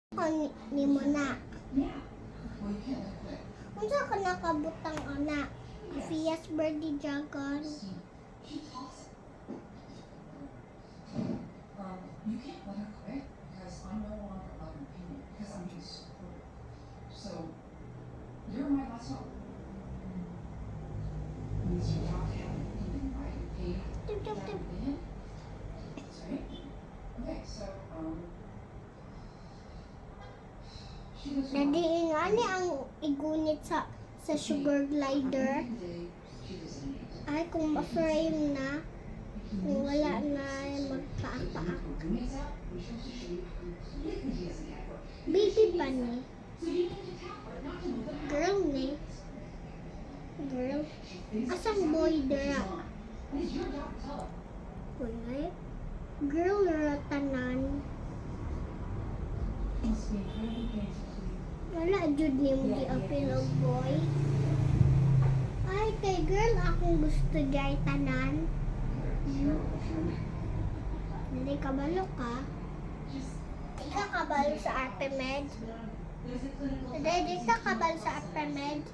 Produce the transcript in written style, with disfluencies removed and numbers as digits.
Ni mo na. Unsa ka nakabutang anak? Fias birthday jagon. You can't let her quit because I'm no longer of an opinion because I'm being supported. So you're my last hope. Means you have to have an opinion, right? You're paid to have an opinion. Sorry? Okay, so she goes Dadi ingani ang igunit sa sugar glider. Ay kung ma-frame na, kung wala na magpaak-paak. Baby pa ni. Girl ni. Girl. Asang boy dira? Wala. Girl ra tanan. Wala jud ni mo gi-appeal og boy. Ay kay girl akong gusto jay tanan. Hindi kabalo ka. Di ka kabalo sa Artemed. Hindi ka kabalo sa Artemed.